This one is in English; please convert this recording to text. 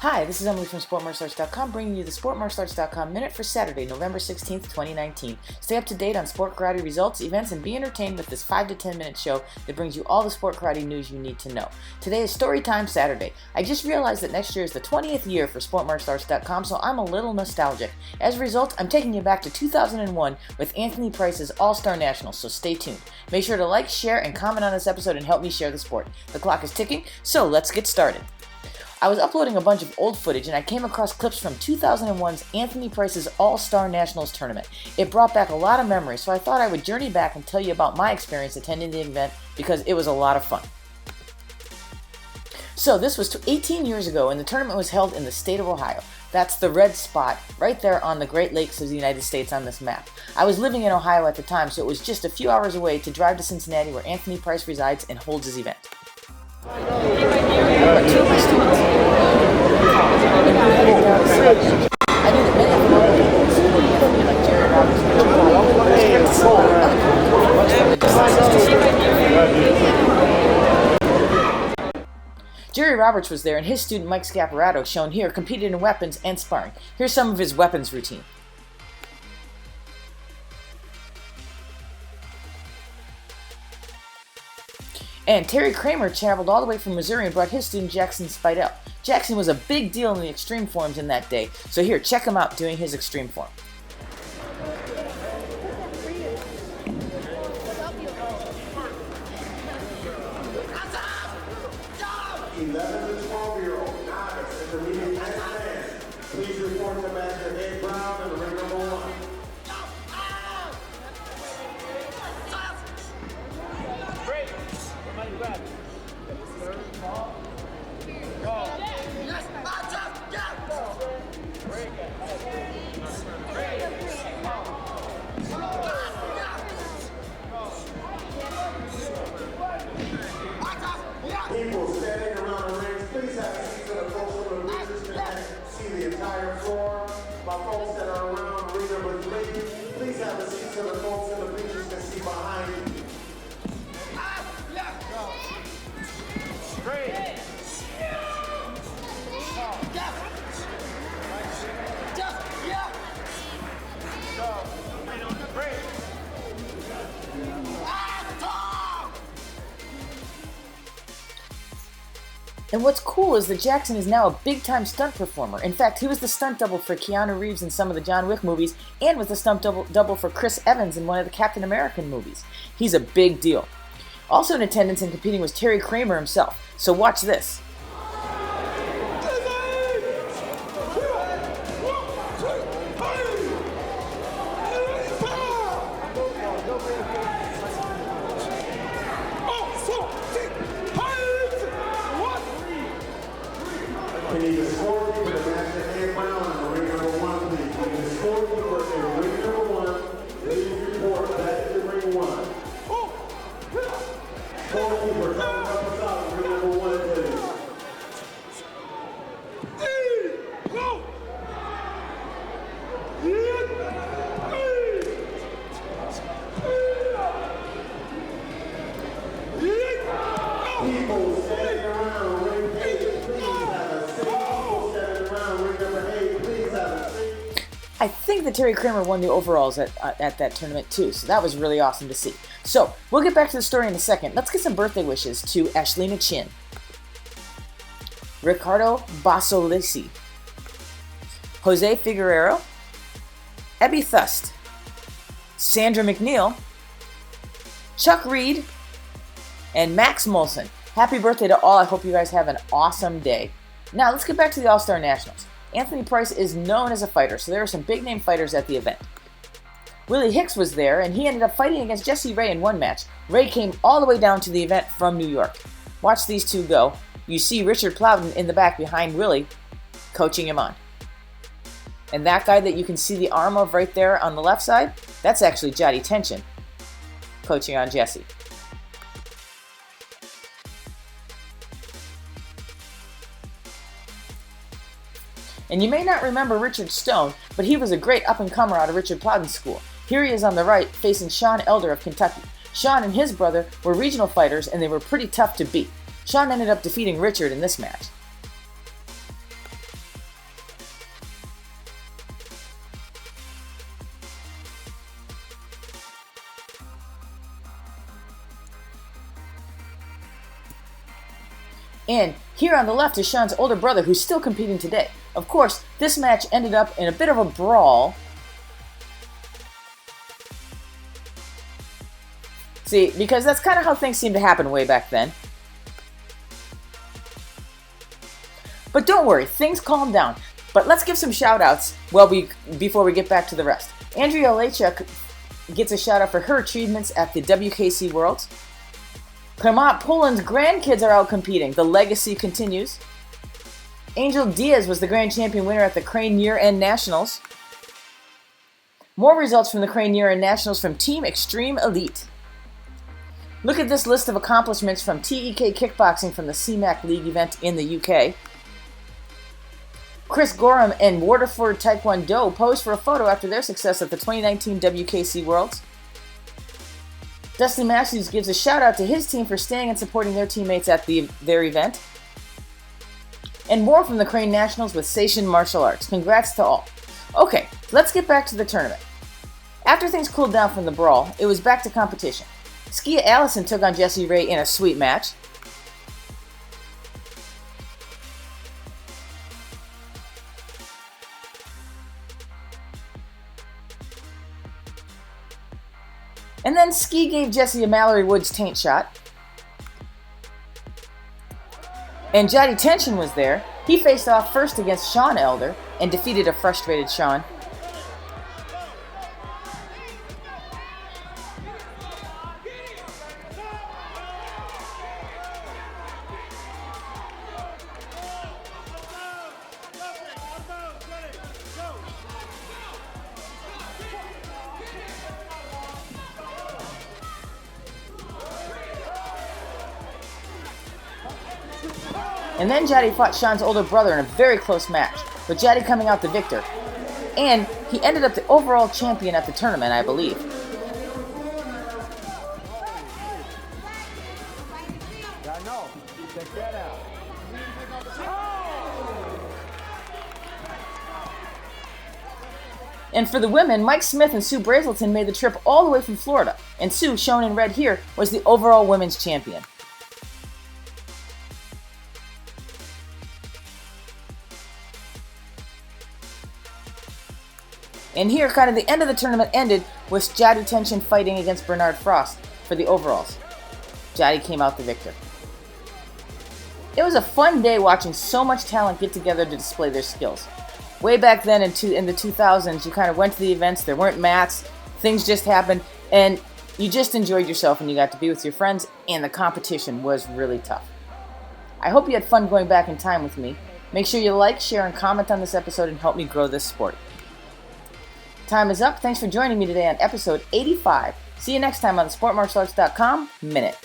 Hi, this is Emily from SportMartialArts.com bringing you the SportMartialArts.com Minute for Saturday, November 16th, 2019. Stay up to date on sport karate results, events, and be entertained with this 5 to 10 minute show that brings you all the sport karate news you need to know. Today is Storytime Saturday. I just realized that next year is the 20th year for SportMartialArts.com, so I'm a little nostalgic. As a result, I'm taking you back to 2001 with Anthony Price's All-Star Nationals, so stay tuned. Make sure to like, share, and comment on this episode and help me share the sport. The clock is ticking, so let's get started. I was uploading a bunch of old footage and I came across clips from 2001's Anthony Price's All-Star Nationals tournament. It brought back a lot of memories, so I thought I would journey back and tell you about my experience attending the event because it was a lot of fun. So this was 18 years ago and the tournament was held in the state of Ohio. That's the red spot right there on the Great Lakes of the United States on this map. I was living in Ohio at the time, so it was just a few hours away to drive to Cincinnati where Anthony Price resides and holds his event. Two of my students. I knew that many of them were like Jerry Roberts. Jerry Roberts was there, and his student Mike Scaparato, shown here, competed in weapons and sparring. Here's some of his weapons routine. And Terry Kramer traveled all the way from Missouri and brought his student Jackson Spidell. Jackson was a big deal in the extreme forms in that day, so here, check him out doing his extreme form. Please report to Master Ed Brown and ring number 1. People standing around the rings, please have a seat so the folks on the bleachers can see the entire floor. My folks that are around ring number 3, please have a seat so the folks in the bleachers can see behind you. And what's cool is that Jackson is now a big-time stunt performer. In fact, he was the stunt double for Keanu Reeves in some of the John Wick movies and was the stunt double for Chris Evans in one of the Captain American movies. He's a big deal. Also in attendance and competing was Terry Kramer himself. So watch this. We need a scorekeeper to Master Ed Brown and ring number 1, please. We need a scorekeeper in ring number 1. Please report back to ring 1. Scorekeeper, come help us out in ring number 1, please. People standing around ring 8, please have a seat. People standing around ring number 8, please have a seat. I think that Terry Kramer won the overalls at that tournament too, so that was really awesome to see. So, we'll get back to the story in a second. Let's get some birthday wishes to Ashlina Chin, Ricardo Basolisi, Jose Figueroa, Ebby Thust, Sandra McNeil, Chuck Reed, and Max Molson. Happy birthday to all. I hope you guys have an awesome day. Now, let's get back to the All-Star Nationals. Anthony Price is known as a fighter, so there are some big-name fighters at the event. Willie Hicks was there, and he ended up fighting against Jesse Ray in one match. Ray came all the way down to the event from New York. Watch these two go. You see Richard Plowden in the back behind Willie, coaching him on. And that guy that you can see the arm of right there on the left side, that's actually Tention, coaching on Jesse. And you may not remember Richard Stone, but he was a great up-and-comer out of Richard Plowden's school. Here he is on the right, facing Sean Elder of Kentucky. Sean and his brother were regional fighters, and they were pretty tough to beat. Sean ended up defeating Richard in this match. And here on the left is Sean's older brother, who's still competing today. Of course, this match ended up in a bit of a brawl. See, because that's kind of how things seemed to happen way back then. But don't worry, things calmed down. But let's give some shout-outs before we get back to the rest. Andrea Olejchuk gets a shout-out for her achievements at the WKC Worlds. Clement Poland's grandkids are out competing. The legacy continues. Angel Diaz was the grand champion winner at the Crane Year-End Nationals. More results from the Crane Year-End Nationals from Team Extreme Elite. Look at this list of accomplishments from TEK Kickboxing from the CMAC League event in the UK. Chris Gorham and Waterford Taekwondo posed for a photo after their success at the 2019 WKC Worlds. Dusty Matthews gives a shout out to his team for staying and supporting their teammates at their event. And more from the Crane Nationals with Seishin Martial Arts. Congrats to all. Okay, let's get back to the tournament. After things cooled down from the brawl, it was back to competition. Skia Allison took on Jessie Ray in a sweet match. And then Ski gave Jessie a Mallory Woods taint shot. And Johnny Tention was there. He faced off first against Sean Elder and defeated a frustrated Sean. And then Jaddy fought Sean's older brother in a very close match, with Jaddy coming out the victor. And he ended up the overall champion at the tournament, I believe. And for the women, Mike Smith and Sue Brazelton made the trip all the way from Florida. And Sue, shown in red here, was the overall women's champion. And here, kind of the end of the tournament ended with Jaddy Tention fighting against Bernard Frost for the overalls. Jaddy came out the victor. It was a fun day watching so much talent get together to display their skills. Way back then in the 2000s, you kind of went to the events, there weren't mats, things just happened, and you just enjoyed yourself and you got to be with your friends, and the competition was really tough. I hope you had fun going back in time with me. Make sure you like, share, and comment on this episode and help me grow this sport. Time is up. Thanks for joining me today on episode 85. See you next time on the SportMartialArts.com Minute.